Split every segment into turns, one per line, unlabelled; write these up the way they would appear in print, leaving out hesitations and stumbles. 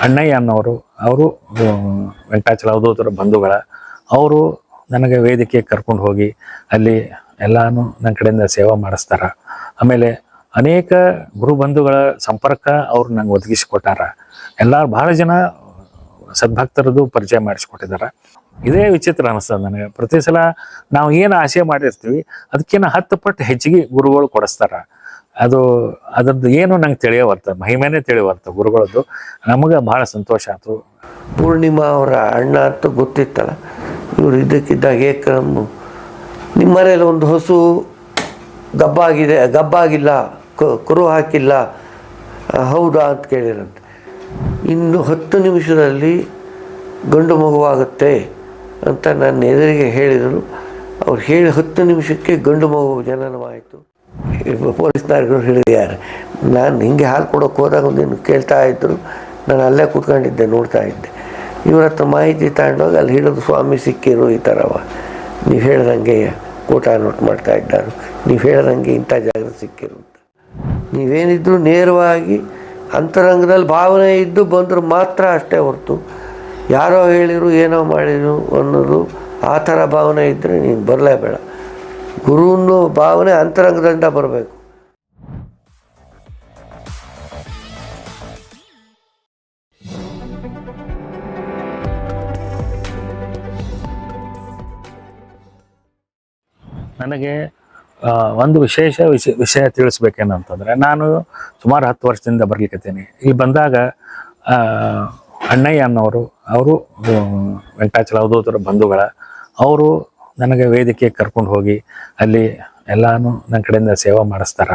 ಅಣ್ಣಯ್ಯ ಅನ್ನೋರು ಅವರು ವೆಂಕಟಾಚಲ ಅವಧೂತರ ಬಂಧುಗಳ ಅವರು ನನಗೆ ವೇದಿಕೆ ಕರ್ಕೊಂಡು ಹೋಗಿ ಅಲ್ಲಿ ಎಲ್ಲಾನು ನನ್ನ ಕಡೆಯಿಂದ ಸೇವೆ ಮಾಡಿಸ್ತಾರ. ಆಮೇಲೆ ಅನೇಕ ಗುರು ಬಂಧುಗಳ ಸಂಪರ್ಕ ಅವ್ರು ನಂಗೆ ಒದಗಿಸಿಕೊಟ್ಟಾರ. ಭಾಳ ಜನ ಸದ್ಭಕ್ತರದ್ದು ಪರಿಚಯ ಮಾಡಿಸ್ಕೊಟ್ಟಿದ್ದಾರೆ. ಇದೇ ವಿಚಿತ್ರ ಅನಿಸ್ತದೆ ನನಗೆ. ಪ್ರತಿ ಸಲ ನಾವು ಏನು ಆಸೆ ಮಾಡಿರ್ತೀವಿ ಅದಕ್ಕಿಂತ 10 ಪಟ್ಟು ಹೆಚ್ಚಿಗೆ ಗುರುಗಳು ಕೊಡಿಸ್ತಾರ. ಅದ್ರದ್ದು ಏನು ನಂಗೆ ತಿಳಿಯವರ್ತ, ಮಹಿಮೆನೇ ತಿಳಿಯವರ್ತ ಗುರುಗಳದ್ದು. ನಮಗೆ ಭಾಳ ಸಂತೋಷ ಆಯ್ತು.
ಪೂರ್ಣಿಮಾ ಅವರ ಅಣ್ಣ ಅಂತ ಗೊತ್ತಿತ್ತಲ್ಲ, ಇವರು ಇದ್ದಕ್ಕಿದ್ದಾಗ ಏಕರಮ್ಮು ನಿಮ್ಮ ಮನೇಲಿ ಒಂದು ಹಸು ಗಬ್ಬಾಗಿಲ್ಲ, ಕರು ಹಾಕಿಲ್ಲ, ಹೌದಾ ಅಂತ ಕೇಳಿರಂತೆ. ಇನ್ನು 10 ನಿಮಿಷದಲ್ಲಿ ಗಂಡು ಮಗುವಾಗುತ್ತೆ ಅಂತ ನನ್ನ ಎದುರಿಗೆ ಹೇಳಿದರು. ಅವ್ರು ಹೇಳಿ 10 ನಿಮಿಷಕ್ಕೆ ಗಂಡು ಮಗು ಜನನವಾಯಿತು. ಪೊಲೀಸ್ನವ್ರುಗಳು ಹೇಳಿದ್ದಾರೆ. ನಾನು ಹಿಂಗೆ ಹಾಲು ಕೊಡೋಕೆ ಹೋದಾಗ ಒಂದಿನ ಕೇಳ್ತಾ ಇದ್ದರು. ನಾನು ಅಲ್ಲೇ ಕೂತ್ಕೊಂಡಿದ್ದೆ, ನೋಡ್ತಾ ಇದ್ದೆ. ಇವ್ರ ಹತ್ರ ಮಾಹಿತಿ ತಗೊಂಡೋಗಿ ಅಲ್ಲಿ ಹಿಡಿದು ಸ್ವಾಮಿ ಸಿಕ್ಕಿರು, ಈ ಥರವ ನೀವು ಹೇಳ್ದಂಗೆ ಕೋಟ ನೋಟ್ ಮಾಡ್ತಾ ಇದ್ದಾರೆ, ನೀವು ಹೇಳ್ದಂಗೆ ಇಂಥ ಜಾಗ ಸಿಕ್ಕಿರು ಅಂತ. ನೀವೇನಿದ್ರು ನೇರವಾಗಿ ಅಂತರಂಗದಲ್ಲಿ ಭಾವನೆ ಇದ್ದು ಬಂದರೂ ಮಾತ್ರ ಅಷ್ಟೇ ಹೊರತು ಯಾರೋ ಹೇಳಿರು ಏನೋ ಮಾಡಿರು ಅನ್ನೋದು ಆ ಥರ ಭಾವನೆ ಇದ್ದರೆ ನೀನು ಬರಲೇಬೇಡ. ಗುರುವನ್ನು ಭಾವನೆ ಅಂತರಂಗದಿಂದ ಬರಬೇಕು.
ನನಗೆ ಒಂದು ವಿಷಯ ತಿಳಿಸ್ಬೇಕೇನಂತಂದರೆ, ನಾನು ಸುಮಾರು 10 ವರ್ಷದಿಂದ ಬರ್ಲಿಕ್ಕತ್ತೀನಿ. ಇಲ್ಲಿ ಬಂದಾಗ ಅಣ್ಣಯ್ಯ ಅನ್ನೋರು ಅವರು ವೆಂಕಟಾಚಲ ಅವಧೂತರ ಬಂಧುಗಳ ಅವರು ನನಗೆ ವೇದಿಕೆ ಕರ್ಕೊಂಡು ಹೋಗಿ ಅಲ್ಲಿ ಎಲ್ಲಾನು ನನ್ನ ಕಡೆಯಿಂದ ಸೇವೆ ಮಾಡಿಸ್ತಾರ.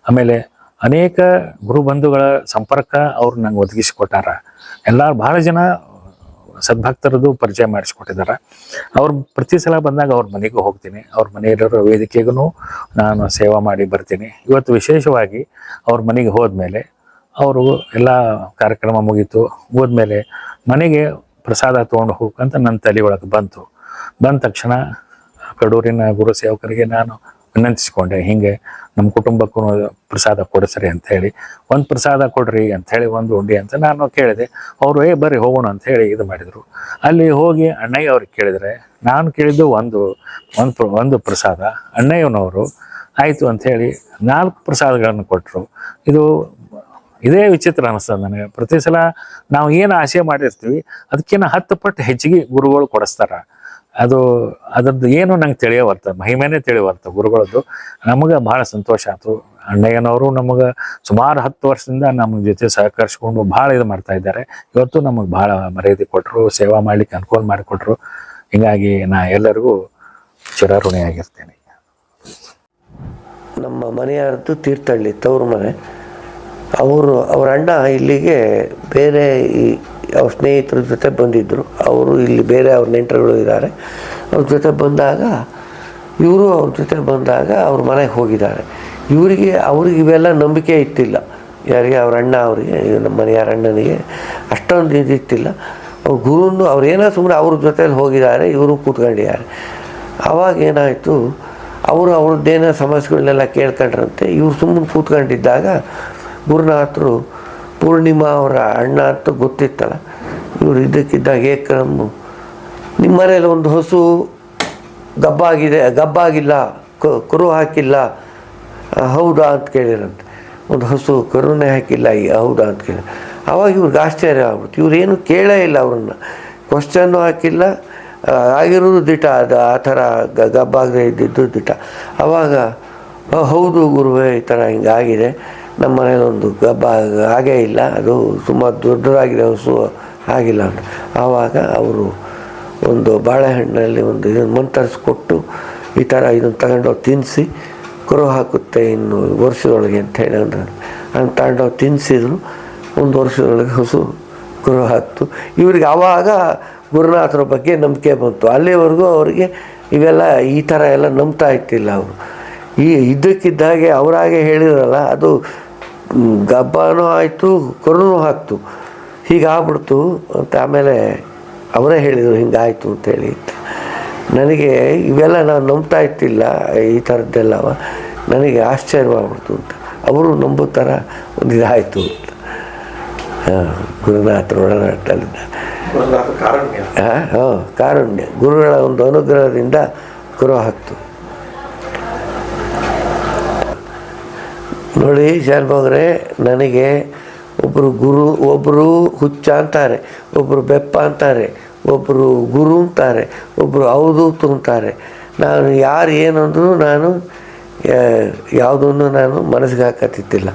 ಆಮೇಲೆ ಅನೇಕ ಗುರು ಬಂಧುಗಳ ಸಂಪರ್ಕ ಅವ್ರು ನಂಗೆ ಒದಗಿಸಿಕೊಟ್ಟಾರ. ಭಾಳ ಜನ ಸದ್ಭಕ್ತರದ್ದು ಪರಿಚಯ ಮಾಡಿಸ್ಕೊಟ್ಟಿದ್ದಾರೆ. ಅವ್ರು ಪ್ರತಿ ಸಲ ಬಂದಾಗ ಅವ್ರ ಮನೆಗೂ ಹೋಗ್ತೀನಿ. ಅವ್ರ ಮನೆಯಲ್ಲಿರೋ ವೇದಿಕೆಗೂ ನಾನು ಸೇವೆ ಮಾಡಿ ಬರ್ತೀನಿ. ಇವತ್ತು ವಿಶೇಷವಾಗಿ ಅವ್ರ ಮನೆಗೆ ಹೋದ್ಮೇಲೆ ಅವರು ಎಲ್ಲ ಕಾರ್ಯಕ್ರಮ ಮುಗೀತು. ಹೋದ್ಮೇಲೆ ಮನೆಗೆ ಪ್ರಸಾದ ತೊಗೊಂಡು ಹೋಗಂತ ನನ್ನ ತಲೆ ಒಳಗೆ ಬಂದ ತಕ್ಷಣ ಕಡೂರಿನ ಗುರು ಸೇವಕರಿಗೆ ನಾನು ವಿನಂತಿಸಿಕೊಂಡೆ, ಹಿಂಗೆ ನಮ್ಮ ಕುಟುಂಬಕ್ಕೂ ಪ್ರಸಾದ ಕೊಡಿಸ್ರಿ ಅಂಥೇಳಿ. ಒಂದು ಪ್ರಸಾದ ಕೊಡ್ರಿ ಅಂಥೇಳಿ, ಒಂದು ಉಂಡಿ ಅಂತ ನಾನು ಕೇಳಿದೆ. ಅವರು ಬರ್ರಿ ಹೋಗೋಣ ಅಂಥೇಳಿ ಇದು ಮಾಡಿದರು. ಅಲ್ಲಿ ಹೋಗಿ ಅಣ್ಣಯ್ಯ ಅವ್ರಿಗೆ ಕೇಳಿದರೆ, ನಾನು ಕೇಳಿದ್ದು ಒಂದು ಪ್ರಸಾದ. ಅಣ್ಣಯ್ಯನವರು ಆಯಿತು ಅಂಥೇಳಿ 4 ಪ್ರಸಾದಗಳನ್ನು ಕೊಟ್ಟರು. ಇದೇ ವಿಚಿತ್ರ ಅನಿಸ್ತದೆ ನನಗೆ. ಪ್ರತಿ ಸಲ ನಾವು ಏನು ಆಸೆ ಮಾಡಿರ್ತೀವಿ ಅದಕ್ಕಿಂತ 10 ಪಟ್ಟು ಹೆಚ್ಚಿಗೆ ಗುರುಗಳು ಕೊಡಿಸ್ತಾರ. ಅದ್ರದ್ದು ಏನು ನಂಗೆ ತಿಳಿಯವರ್ತ, ಮಹಿಮೆನೇ ತಿಳಿಯವರ್ತ ಗುರುಗಳದ್ದು. ನಮಗೆ ಭಾಳ ಸಂತೋಷ ಆಯ್ತು. ಅಣ್ಣಯ್ಯನವರು ನಮಗೆ ಸುಮಾರು 10 ವರ್ಷದಿಂದ ನಮ್ಮ ಜೊತೆ ಸಹಕರಿಸ್ಕೊಂಡು ಭಾಳ ಇದು ಮಾಡ್ತಾ ಇದ್ದಾರೆ. ಇವತ್ತು ನಮಗೆ ಭಾಳ ಮರ್ಯಾದೆ ಕೊಟ್ಟರು, ಸೇವಾ ಮಾಡಲಿಕ್ಕೆ ಅನುಕೂಲ ಮಾಡಿಕೊಟ್ರು. ಹೀಗಾಗಿ ನಾ ಎಲ್ಲರಿಗೂ ಚಿರಋಣಿಯಾಗಿರ್ತೇನೆ.
ನಮ್ಮ ಮನೆಯವ್ರದ್ದು ತೀರ್ಥಹಳ್ಳಿ ತವ್ರ ಮನೆ. ಅವ್ರ ಅಣ್ಣ ಇಲ್ಲಿಗೆ ಬೇರೆ ಅವ್ರ ಸ್ನೇಹಿತರ ಜೊತೆ ಬಂದಿದ್ದರು. ಅವರು ಇಲ್ಲಿ ಬೇರೆ ಅವ್ರ ನೆಂಟರುಗಳು ಇದ್ದಾರೆ. ಅವ್ರ ಜೊತೆ ಬಂದಾಗ ಅವ್ರ ಮನೆಗೆ ಹೋಗಿದ್ದಾರೆ. ಅವ್ರಿಗೆ ಇವೆಲ್ಲ ನಂಬಿಕೆ ಇತ್ತಿಲ್ಲ. ಯಾರಿಗೆ? ಅವ್ರ ಅಣ್ಣ ಅವರಿಗೆ, ನಮ್ಮ ಮನೆಯಾರ ಅಣ್ಣನಿಗೆ ಅಷ್ಟೊಂದು ಇದಿತ್ತಿಲ್ಲ. ಅವ್ರ ಗುರುನು ಅವ್ರೇನೋ ಸುಮ್ಮನೆ ಅವ್ರ ಜೊತೆಲಿ ಹೋಗಿದ್ದಾರೆ, ಇವರು ಕೂತ್ಕೊಂಡಿದ್ದಾರೆ. ಆವಾಗ ಏನಾಯಿತು, ಅವ್ರದ್ದೇನೋ ಸಮಸ್ಯೆಗಳನ್ನೆಲ್ಲ ಕೇಳ್ಕೊಂಡ್ರಂತೆ. ಇವ್ರು ಸುಮ್ಮನೆ ಕೂತ್ಕೊಂಡಿದ್ದಾಗ ಗುರುನಾಥರು ಪೂರ್ಣಿಮಾ ಅವರ ಅಣ್ಣ ಅಂತ ಗೊತ್ತಿತ್ತಲ್ಲ, ಇವರು ಇದ್ದಕ್ಕಿದ್ದಾಗ ಏಕರಮ್ಮು ನಿಮ್ಮ ಮನೇಲಿ ಒಂದು ಹಸು ಗಬ್ಬಾಗಿಲ್ಲ, ಕರು ಹಾಕಿಲ್ಲ, ಹೌದಾ ಅಂತ ಕೇಳಿರಂತೆ. ಒಂದು ಹಸು ಕರುನೇ ಹಾಕಿಲ್ಲ, ಹೌದಾ ಅಂತ ಕೇಳಿ. ಆವಾಗ ಇವ್ರಿಗೆ ಆಶ್ಚರ್ಯ ಆಗ್ಬಿಟ್ಟು, ಇವ್ರೇನು ಕೇಳೇ ಇಲ್ಲ ಅವ್ರನ್ನ, ಕ್ವಶನ್ನು ಹಾಕಿಲ್ಲ, ಆಗಿರೋದು ದಿಟ, ಅದು ಆ ಥರ ಗಬ್ಬಾಗದೆ ಇದ್ದಿದ್ದು ದಿಟ. ಆವಾಗ ಹೌದು ಗುರುವೇ, ಈ ಥರ ಹಿಂಗಾಗಿದೆ, ನಮ್ಮ ಮನೇಲೊಂದು ಹಾಗೇ ಇಲ್ಲ, ಅದು ತುಂಬ ದೊಡ್ಡದಾಗಿದೆ ಹಸು, ಆಗಿಲ್ಲ ಅಂತ. ಆವಾಗ ಅವರು ಒಂದು ಬಾಳೆಹಣ್ಣಲ್ಲಿ ಇದನ್ನು ಮಂತರಿಸ್ಕೊಟ್ಟು, ಈ ಥರ ಇದನ್ನು ತಗೊಂಡೋಗಿ ತಿನ್ನಿಸಿ, ಕರು ಹಾಕುತ್ತೆ ಇನ್ನು ವರ್ಷದೊಳಗೆ ಅಂತ ಹೇಳಿ ಹಂಗೆ ತಗೊಂಡೋಗಿ ತಿನ್ನಿಸಿದ್ರು. 1 ವರ್ಷದೊಳಗೆ ಹಸು ಕರು ಹಾಕ್ತು. ಇವ್ರಿಗೆ ಆವಾಗ ಗುರುನಾಥರ ಬಗ್ಗೆ ನಂಬಿಕೆ ಬಂತು. ಅಲ್ಲಿವರೆಗೂ ಅವರಿಗೆ ಇವೆಲ್ಲ ಈ ಥರ ಎಲ್ಲ ನಂಬ್ತಾ ಇತ್ತಿಲ್ಲ. ಅವರು ಇದ್ದಕ್ಕಿದ್ದಾಗೆ ಅವರಾಗೆ ಹೇಳಿರಲ್ಲ, ಅದು ಗಬ್ಬನೂ ಆಯಿತು, ಕರುನೂ ಹಾಕ್ತು, ಹೀಗಾಗ್ಬಿಡ್ತು ಅಂತ. ಆಮೇಲೆ ಅವರೇ ಹೇಳಿದರು ಹಿಂಗಾಯಿತು ಅಂತೇಳಿ. ನನಗೆ ಇವೆಲ್ಲ ನಾನು ನಂಬ್ತಾ ಇತ್ತಿಲ್ಲ, ಈ ಥರದ್ದೆಲ್ಲವ. ನನಗೆ ಆಶ್ಚರ್ಯವಾಗ್ಬಿಡ್ತು ಅಂತ. ಅವರು ನಂಬೋ ಥರ ಒಂದು ಇದಾಯಿತು ಅಂತ. ಗುರುನಾಥರ ಒಡನಾಟದಲ್ಲಿದ್ದ ಕಾರುಣ್ಯ ಗುರುಗಳ ಒಂದು ಅನುಗ್ರಹದಿಂದ ಕುರು ಹತ್ತು. ನೋಡಿ ಶಾನ್ಭೋಗ್ರೆ, ನನಗೆ ಒಬ್ಬರು ಹುಚ್ಚ ಅಂತಾರೆ, ಒಬ್ಬರು ಬೆಪ್ಪ ಅಂತಾರೆ, ಒಬ್ಬರು ಗುರು ಅಂತಾರೆ, ಒಬ್ಬರು ಅವಧೂತು ಅಂತಾರೆ. ನಾನು ಯಾರು ಏನಂದರೂ ನಾನು ಯಾವುದನ್ನು ನಾನು ಮನಸ್ಸಿಗೆ ಹಾಕತ್ತಿತ್ತಿಲ್ಲ.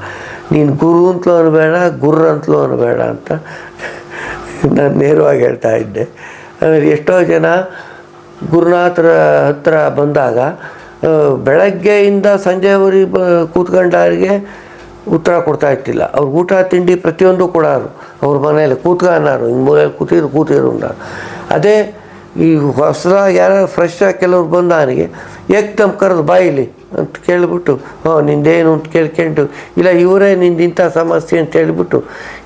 ನೀನು ಗುರು ಅಂತಲೂ ಅನ್ಬೇಡ, ಗುರ್ರ ಅಂತಲೂ ಅನ್ಬೇಡ ಅಂತ ನಾನು ನೇರವಾಗಿ ಹೇಳ್ತಾ ಇದ್ದೆ. ಆಮೇಲೆ ಎಷ್ಟೋ ಜನ ಗುರುನಾಥರ ಹತ್ರ ಬಂದಾಗ ಬೆಳಗ್ಗೆಯಿಂದ ಸಂಜೆವರೆಗೆ ಕೂತ್ಕೊಂಡವ್ರಿಗೆ ಉತ್ತರ ಕೊಡ್ತಾ ಇರ್ತಿಲ್ಲ. ಅವ್ರು ಊಟ ತಿಂಡಿ ಪ್ರತಿಯೊಂದು ಕೊಡೋರು, ಅವ್ರ ಮನೇಲಿ ಕೂತ್ಕೊಂಡಾರು, ಹಿಂಗೆ ಮೂಲೆಯಲ್ಲಿ ಕೂತಿರು ನಾನು. ಅದೇ ಈ ಹೊಸದಾಗಿ ಯಾರು ಫ್ರೆಶ್ ಆಗಿ ಕೆಲವ್ರು ಬಂದಾನಿಗೆ ಏಕ್ದಮ್ ಕರೆದು ಬಾಯಿಲಿ ಅಂತ ಕೇಳಿಬಿಟ್ಟು ನಿಂದೇನು ಅಂತ ಕೇಳ್ಕೊಂಡು, ಇಲ್ಲ ಇವರೇ ನಿಂದು ಇಂಥ ಸಮಸ್ಯೆ ಅಂತ ಹೇಳಿಬಿಟ್ಟು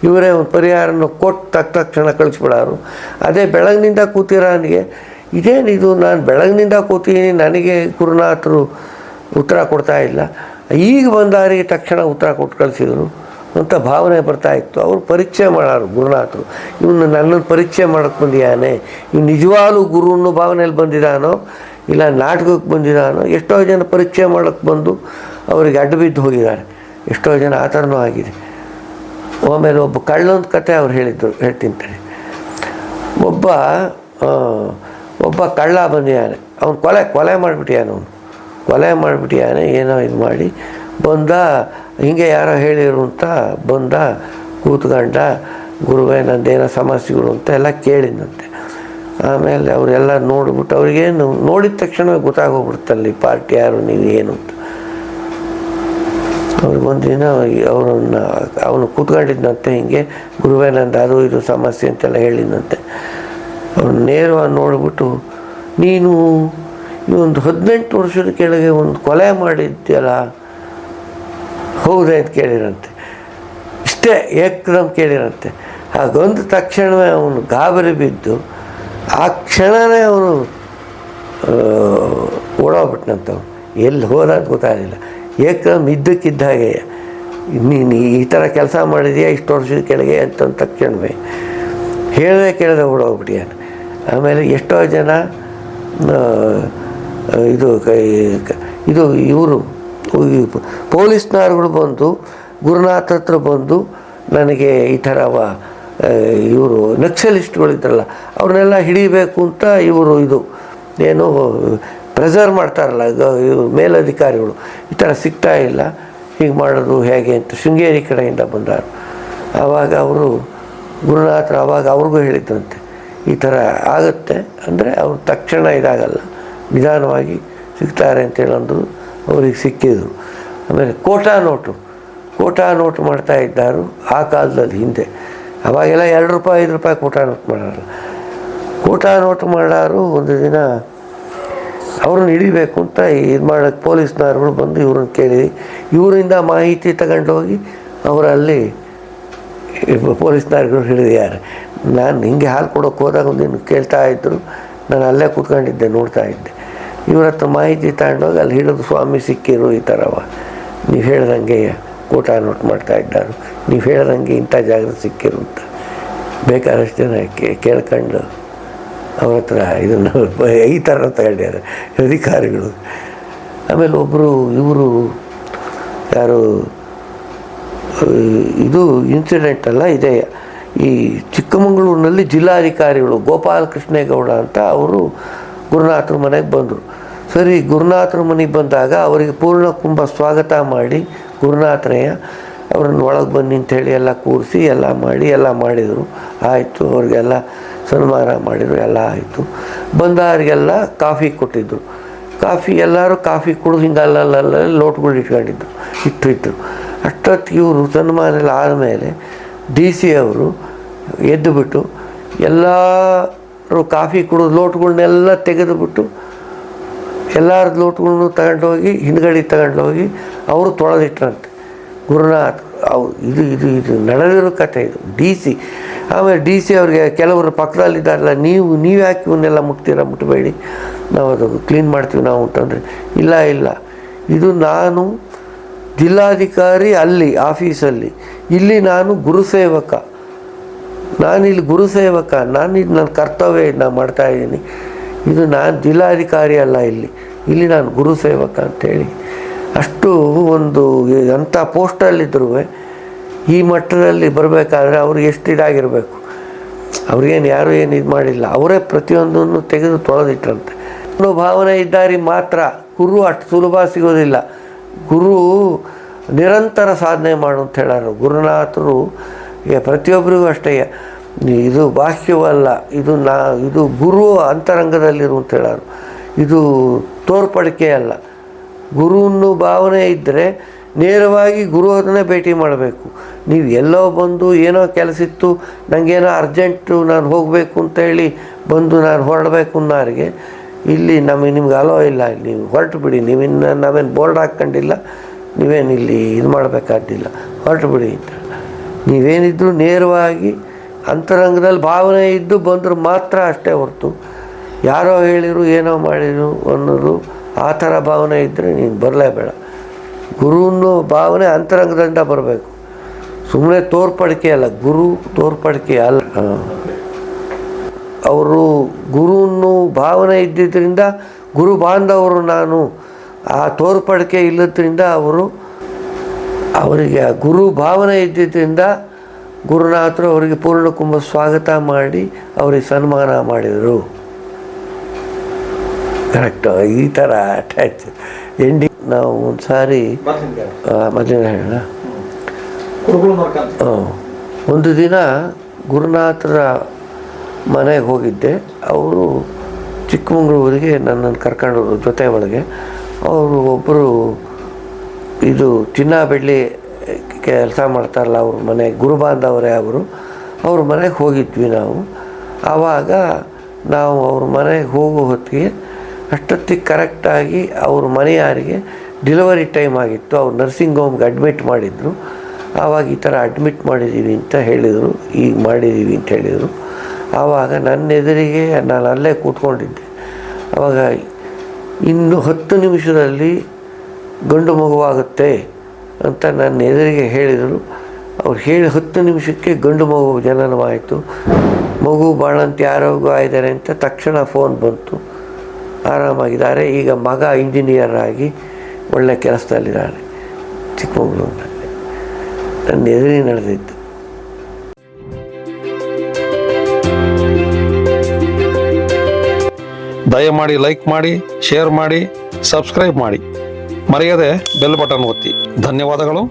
ಇವರೇ ಒಂದು ಪರಿಹಾರನ ಕೊಟ್ಟು ತಕ್ಷಣ ಕಳಿಸ್ಬಿಡೋರು. ಅದೇ ಬೆಳಗಿನಿಂದ ಕೂತಿರೋನಿಗೆ ಇದೇನಿದು, ನಾನು ಬೆಳಗಿನಿಂದ ಕೂತೀನಿ, ನನಗೆ ಗುರುನಾಥರು ಉತ್ತರ ಕೊಡ್ತಾ ಇಲ್ಲ, ಈಗ ಬಂದಾರಿಗೆ ತಕ್ಷಣ ಉತ್ತರ ಕೊಟ್ಟು ಕಳಿಸಿದರು ಅಂತ ಭಾವನೆ ಬರ್ತಾಯಿತ್ತು. ಅವರು ಪರೀಕ್ಷೆ ಮಾಡೋರು ಗುರುನಾಥರು, ಇವನು ನನ್ನನ್ನು ಪರೀಕ್ಷೆ ಮಾಡೋಕ್ಕೆ ಬಂದಿದ್ದಾನೆ, ಇವ್ನು ನಿಜವಾಗ್ಲೂ ಗುರು ಅನ್ನೋ ಭಾವನೆಯಲ್ಲಿ ಬಂದಿದ್ದಾನೋ ಇಲ್ಲ ನಾಟಕಕ್ಕೆ ಬಂದಿದ್ದಾನೋ. ಎಷ್ಟೋ ಜನ ಪರೀಕ್ಷೆ ಮಾಡೋಕ್ಕೆ ಬಂದು ಅವರಿಗೆ ಅಡ್ಡ ಬಿದ್ದು ಹೋಗಿದ್ದಾರೆ, ಎಷ್ಟೋ ಜನ ಆ ಥರನೂ ಆಗಿದೆ. ಆಮೇಲೆ ಒಬ್ಬ ಕಳ್ಳೊಂದು ಕತೆ ಅವ್ರು ಹೇಳ್ತಿಂತಾರೆ. ಒಬ್ಬ ಕಳ್ಳ ಬಂದಿದ್ದಾನೆ, ಅವನು ಕೊಲೆ ಮಾಡಿಬಿಟ್ಟಿದ್ದಾನೆ, ಏನೋ ಇದು ಮಾಡಿ ಬಂದ, ಹೀಗೆ ಯಾರೋ ಹೇಳಿರು ಅಂತ ಬಂದ, ಕೂತ್ಕೊಂಡ, ಗುರುವೇ ನಂದೇನೋ ಸಮಸ್ಯೆಗಳು ಅಂತ ಎಲ್ಲ ಕೇಳಿದಂತೆ. ಆಮೇಲೆ ಅವರೆಲ್ಲ ನೋಡ್ಬಿಟ್ಟು ಅವ್ರಿಗೇನು ನೋಡಿದ ತಕ್ಷಣ ಗೊತ್ತಾಗೋಗ್ಬಿಡ್ತಲ್ಲಿ ಪಾರ್ಟಿ ಯಾರು ನೀವು ಏನು ಅಂತ. ಅವ್ರಿಗೊಂದು ದಿನ ಅವನು ಕೂತ್ಕೊಂಡಿದ್ದಂತೆ, ಹಿಂಗೆ ಗುರುವೇ ನಂದು ಅದು ಇದು ಸಮಸ್ಯೆ ಅಂತೆಲ್ಲ ಹೇಳಿದಂತೆ. ಅವನು ನೇರವಾಗಿ ನೋಡಿಬಿಟ್ಟು, ನೀನು ಈ ಒಂದು 18 ವರ್ಷದ ಕೆಳಗೆ ಒಂದು ಕೊಲೆ ಮಾಡಿದ್ಯಲ್ಲ, ಹೌದೇ ಅಂತ ಕೇಳಿರಂತೆ. ಇಷ್ಟೇ ಏಕದಮ್ ಕೇಳಿರಂತೆ. ಹಾಗೊಂದು ತಕ್ಷಣವೇ ಅವನು ಗಾಬರಿ ಬಿದ್ದು ಆ ಕ್ಷಣವೇ ಅವನು ಓಡೋಗ್ಬಿಟ್ನಂತವನು. ಎಲ್ಲಿ ಹೋದ ಅಂತ ಗೊತ್ತಾಗಲಿಲ್ಲ. ಏಕದಮ್ ಇದ್ದಕ್ಕಿದ್ದ ಹಾಗೆ, ನೀನು ಈ ಥರ ಕೆಲಸ ಮಾಡಿದೆಯಾ ಇಷ್ಟು ವರ್ಷದ ಕೆಳಗೆ ಅಂತ ತಕ್ಷಣವೇ ಕೇಳದೆ ಓಡೋಗ್ಬಿಟ್ಟಿಯಾನೆ. ಆಮೇಲೆ ಎಷ್ಟೋ ಜನ ಇವರು ಪೊಲೀಸ್ನವ್ರುಗಳು ಬಂದು ಗುರುನಾಥ ಹತ್ರ ಬಂದು ನನಗೆ ಈ ಥರ ಇವರು ನಕ್ಸಲಿಸ್ಟ್ಗಳಿದ್ರಲ್ಲ ಅವ್ರನ್ನೆಲ್ಲ ಹಿಡಿಬೇಕು ಅಂತ ಇವರು ಏನು ಪ್ರೆಸರ್ ಮಾಡ್ತಾರಲ್ಲ ಮೇಲಧಿಕಾರಿಗಳು, ಈ ಥರ ಸಿಗ್ತಾ ಇಲ್ಲ, ಹೀಗೆ ಮಾಡೋದು ಹೇಗೆ ಅಂತ ಶೃಂಗೇರಿ ಕಡೆಯಿಂದ ಬಂದರು. ಆವಾಗ ಅವರು ಗುರುನಾಥರು ಆವಾಗ ಅವ್ರಿಗೂ ಹೇಳಿದ್ದಂತೆ, ಈ ಥರ ಆಗುತ್ತೆ ಅಂದರೆ ಅವ್ರು ತಕ್ಷಣ ಇದಾಗಲ್ಲ, ನಿಧಾನವಾಗಿ ಸಿಗ್ತಾರೆ ಅಂತೇಳಂದ್ರು. ಅವ್ರಿಗೆ ಸಿಕ್ಕಿದ್ರು. ಆಮೇಲೆ ಕೋಟಾ ನೋಟು ಮಾಡ್ತಾ ಇದ್ದರು ಆ ಕಾಲದಲ್ಲಿ. ಹಿಂದೆ ಅವಾಗೆಲ್ಲ 2 ರೂಪಾಯಿ 5 ರೂಪಾಯಿ ಕೋಟಾ ನೋಟು ಮಾಡೋರು. ಒಂದು ದಿನ ಅವ್ರನ್ನ ಹಿಡಿಬೇಕು ಅಂತ ಇದು ಮಾಡೋಕ್ಕೆ ಪೊಲೀಸ್ನವ್ರುಗಳು ಬಂದು ಇವ್ರನ್ನ ಕೇಳಿ, ಇವರಿಂದ ಮಾಹಿತಿ ತಗೊಂಡೋಗಿ ಅವರಲ್ಲಿ ಪೊಲೀಸ್ನವ್ರುಗಳು ಹಿಡಿದಿದ್ದಾರೆ. ನಾನು ಹಿಂಗೆ ಹಾಲು ಕೊಡೋಕ್ಕೆ ಹೋದಾಗ ಒಂದಿನ ಕೇಳ್ತಾ ಇದ್ದರು, ನಾನು ಅಲ್ಲೇ ಕೂತ್ಕೊಂಡಿದ್ದೆ, ನೋಡ್ತಾ ಇದ್ದೆ. ಇವ್ರ ಹತ್ರ ಮಾಹಿತಿ ತಗೊಂಡೋಗಿ ಅಲ್ಲಿ ಹಿಡಿದು ಸ್ವಾಮಿ ಸಿಕ್ಕಿರು, ಈ ಥರವ ನೀವು ಹೇಳ್ದಂಗೆ ಕೋಟಾ ನೋಟ್ ಮಾಡ್ತಾ ಇದ್ದಾರೆ, ನೀವು ಹೇಳ್ದಂಗೆ ಇಂಥ ಜಾಗದ ಸಿಕ್ಕಿರು ಅಂತ ಬೇಕಾದಷ್ಟು ಜನ ಕೇಳ್ಕೊಂಡು ಅವ್ರ ಹತ್ರ ಇದನ್ನು ಈ ಥರ ತಗೊಂಡಿದ್ದಾರೆ ಅಧಿಕಾರಿಗಳು. ಆಮೇಲೆ ಒಬ್ಬರು ಇವರು ಯಾರು ಇದು ಇನ್ಸಿಡೆಂಟ್ ಅಲ್ಲ ಇದೆ, ಈ ಚಿಕ್ಕಮಗಳೂರಿನಲ್ಲಿ ಜಿಲ್ಲಾಧಿಕಾರಿಗಳು ಗೋಪಾಲಕೃಷ್ಣೇಗೌಡ ಅಂತ ಅವರು ಗುರುನಾಥರ ಮನೆಗೆ ಬಂದರು. ಸರಿ, ಗುರುನಾಥರ ಮನೆಗೆ ಬಂದಾಗ ಅವರಿಗೆ ಪೂರ್ಣ ಕುಂಭ ಸ್ವಾಗತ ಮಾಡಿ ಗುರುನಾಥರಯ್ಯ ಅವ್ರನ್ನ ಒಳಗೆ ಬನ್ನಿ ಅಂಥೇಳಿ ಎಲ್ಲ ಕೂರಿಸಿ ಎಲ್ಲ ಮಾಡಿದರು. ಆಯಿತು, ಅವ್ರಿಗೆಲ್ಲ ಸನ್ಮಾನ ಮಾಡಿದರು, ಎಲ್ಲ ಆಯಿತು. ಬಂದವರಿಗೆಲ್ಲ ಕಾಫಿ ಕೊಟ್ಟಿದ್ದರು. ಎಲ್ಲರೂ ಕಾಫಿ ಕುಡಿದು ಹಿಂಗೆ ಅಲ್ಲಲ್ಲ ಲೋಟ್ಗಳು ಇಟ್ಟಿದ್ರು. ಅಷ್ಟೊತ್ತಿಗೆ ಇವರು ಸನ್ಮಾನ ಎಲ್ಲ ಆದಮೇಲೆ DC ಅವರು ಎದ್ದುಬಿಟ್ಟು ಎಲ್ಲರೂ ಕಾಫಿ ಕುಡಿದು ಲೋಟ್ಗಳನ್ನೆಲ್ಲ ತೆಗೆದುಬಿಟ್ಟು ಎಲ್ಲರ ಲೋಟ್ಗಳ್ನು ತಗೊಂಡೋಗಿ ಹಿಂದ್ಗಡೆ ತಗೊಂಡೋಗಿ ಅವರು ತೊಳೆದಿಟ್ರಂತೆ. ಗುರುನಾಥ್ ಇದು ನಡೆದಿರೋ ಕಥೆ ಇದು. DC ಆಮೇಲೆ DC ಅವ್ರಿಗೆ ಕೆಲವರು ಪಕ್ಕದಲ್ಲಿದ್ದಾರಲ್ಲ, ನೀವು ಯಾಕೆ ಇವನ್ನೆಲ್ಲ ಮುಟ್ಟಬೇಡಿ, ನಾವು ಅದು ಕ್ಲೀನ್ ಮಾಡ್ತೀವಿ ನಾವು ಅಂತಂದರೆ, ಇಲ್ಲ ಇದು ನಾನು ಜಿಲ್ಲಾಧಿಕಾರಿ ಅಲ್ಲಿ ಆಫೀಸಲ್ಲಿ, ಇಲ್ಲಿ ನಾನು ಗುರುಸೇವಕ, ನಾನಿಲ್ಲಿ ಗುರು ಸೇವಕ, ನಾನಿದು ನನ್ನ ಕರ್ತವ್ಯ, ಇದು ನಾನು ಮಾಡ್ತಾಯಿದ್ದೀನಿ. ಇದು ನಾನು ಜಿಲ್ಲಾಧಿಕಾರಿ ಅಲ್ಲ, ಇಲ್ಲಿ ನಾನು ಗುರು ಸೇವಕ ಅಂಥೇಳಿ ಅಷ್ಟು ಒಂದು ಅಂಥ ಪೋಸ್ಟಲ್ಲಿದ್ದರೂ ಈ ಮಟ್ಟದಲ್ಲಿ ಬರಬೇಕಾದ್ರೆ ಅವ್ರಿಗೆ ಎಷ್ಟು ಇದಾಗಿರಬೇಕು. ಅವ್ರಿಗೇನು ಯಾರು ಏನು ಇದು ಮಾಡಿಲ್ಲ, ಅವರೇ ಪ್ರತಿಯೊಂದನ್ನು ತೆಗೆದು ತೊಳೆದಿಟ್ರಂತೆ. ಭಾವನೆ ಇದ್ದಾರೆ ಮಾತ್ರ ಗುರು ಅಷ್ಟು ಸುಲಭ ಸಿಗೋದಿಲ್ಲ. ಗುರು ನಿರಂತರ ಸಾಧನೆ ಮಾಡು ಅಂತ ಹೇಳಾರು ಗುರುನಾಥರು. ಪ್ರತಿಯೊಬ್ಬರಿಗೂ ಅಷ್ಟೇ, ಇದು ಬಾಹ್ಯವಲ್ಲ, ಇದು ಗುರು ಅಂತರಂಗದಲ್ಲಿರು ಅಂತ ಹೇಳಾರು. ಇದು ತೋರ್ಪಡಿಕೆ ಅಲ್ಲ. ಗುರುವನ್ನು ಭಾವನೆ ಇದ್ದರೆ ನೇರವಾಗಿ ಗುರು ಅದನ್ನೇ ಭೇಟಿ ಮಾಡಬೇಕು. ನೀವು ಎಲ್ಲೋ ಬಂದು ಏನೋ ಕೆಲಸ ಇತ್ತು, ನನಗೇನೋ ಅರ್ಜೆಂಟು, ನಾನು ಹೋಗಬೇಕು ಅಂತೇಳಿ ಬಂದು ನಾನು ಹೊರಡಬೇಕು ಅನ್ನೋರಿಗೆ ಇಲ್ಲಿ ನಿಮ್ಗೆ ಅಲೋ ಇಲ್ಲ, ನೀವು ಹೊರಟು ಬಿಡಿ, ನಾವೇನು ಬೋರ್ಡ್ ಹಾಕ್ಕೊಂಡಿಲ್ಲ, ನೀವೇನು ಇಲ್ಲಿ ಇದು ಮಾಡಬೇಕಾದಿಲ್ಲ, ಹೊರಟು ಬಿಡಿ ಅಂತ. ನೀವೇನಿದ್ರು ನೇರವಾಗಿ ಅಂತರಂಗದಲ್ಲಿ ಭಾವನೆ ಇದ್ದು ಬಂದರೂ ಮಾತ್ರ ಅಷ್ಟೇ ಹೊರತು ಯಾರೋ ಹೇಳಿರು ಏನೋ ಮಾಡಿರು ಅನ್ನೋದು ಆ ಥರ ಭಾವನೆ ಇದ್ದರೆ ನೀನು ಬರಲೇಬೇಡ. ಗುರುವನ್ನು ಭಾವನೆ ಅಂತರಂಗದಿಂದ ಬರಬೇಕು, ಸುಮ್ಮನೆ ತೋರ್ಪಡಿಕೆ ಅಲ್ಲ. ಗುರು ತೋರ್ಪಡಿಕೆ ಅಲ್ಲ. ಅವರು ಗುರುವನ್ನು ಭಾವನೆ ಇದ್ದಿದ್ದರಿಂದ ಗುರು ಬಾಂಧವರು ನಾನು. ಆ ತೋರ್ಪಡಿಕೆ ಇಲ್ಲದ್ರಿಂದ ಅವರಿಗೆ ಗುರು ಭಾವನೆ ಇದ್ದಿದ್ದರಿಂದ ಗುರುನಾಥರು ಅವರಿಗೆ ಪೂರ್ಣಕುಂಭ ಸ್ವಾಗತ ಮಾಡಿ ಅವರಿಗೆ ಸನ್ಮಾನ ಮಾಡಿದರು. ಕರೆಕ್ಟು. ಈ ಥರ ಅಟ್ಯಾಚ್ ಎಂಡಿಂಗ್ ನಾವು ಒಂದು ಸಾರಿ ಮೊದಲಿನ ಹೇಳ ಒಂದು ದಿನ ಗುರುನಾಥರ ಮನೆಗೆ ಹೋಗಿದ್ದೆ. ಅವರು ಚಿಕ್ಕಮಗಳೂರಿಗೆ ನನ್ನನ್ನು ಕರ್ಕೊಂಡು ಜೊತೆ ಒಳಗೆ. ಅವರು ಒಬ್ಬರು ಇದು ಚಿನ್ನ ಬೆಳ್ಳಿ ಕೆಲಸ ಮಾಡ್ತಾರಲ್ಲ ಅವ್ರ ಮನೆ ಗುರು ಬಾಂಧವರೇ ಅವ್ರ ಮನೆಗೆ ಹೋಗಿದ್ವಿ ನಾವು. ಆವಾಗ ನಾವು ಅವ್ರ ಮನೆಗೆ ಹೋಗೋ ಹೊತ್ತಿಗೆ ಅಷ್ಟೊತ್ತಿಗೆ ಕರೆಕ್ಟಾಗಿ ಅವ್ರ ಮನೆಯಾರಿಗೆ ಡೆಲಿವರಿ ಟೈಮ್ ಆಗಿತ್ತು. ಅವ್ರು ನರ್ಸಿಂಗ್ ಹೋಮ್ಗೆ ಅಡ್ಮಿಟ್ ಮಾಡಿದರು. ಆವಾಗ ಈ ಥರ ಅಡ್ಮಿಟ್ ಮಾಡಿದ್ದೀವಿ ಅಂತ ಹೇಳಿದರು, ಈಗ ಮಾಡಿದ್ದೀವಿ ಅಂತ ಹೇಳಿದರು. ಆವಾಗ ನನ್ನ ಎದುರಿಗೆ ನಾನು ಅಲ್ಲೇ ಕೂತ್ಕೊಂಡಿದ್ದೆ. ಆವಾಗ ಇನ್ನು 10 ನಿಮಿಷದಲ್ಲಿ ಗಂಡು ಮಗುವಾಗುತ್ತೆ ಅಂತ ನನ್ನ ಎದುರಿಗೆ ಹೇಳಿದರು. ಅವ್ರು ಹೇಳಿ 10 ನಿಮಿಷಕ್ಕೆ ಗಂಡು ಮಗು ಜನನವಾಯಿತು. ಮಗು ಬಾಣಂತಿ ಆರೋಗ್ಯ ಆಗಿದ್ದಾರೆ ಅಂತ ತಕ್ಷಣ ಫೋನ್ ಬಂತು. ಆರಾಮಾಗಿದ್ದಾರೆ. ಈಗ ಮಗ ಇಂಜಿನಿಯರ್ ಆಗಿ ಒಳ್ಳೆ ಕೆಲಸದಲ್ಲಿದ್ದಾರೆ ಚಿಕ್ಕಮಗಳೂರಿನಲ್ಲಿ. ನನ್ನ ಎದುರಿಗೆ ನಡೆದಿತ್ತು.
ದಯಮಾಡಿ ಲೈಕ್ ಮಾಡಿ, ಶೇರ್ ಮಾಡಿ, ಸಬ್ಸ್ಕ್ರೈಬ್ ಮಾಡಿ, ಮರೆಯದೆ ಬೆಲ್ ಬಟನ್ ಒತ್ತಿ. ಧನ್ಯವಾದಗಳು.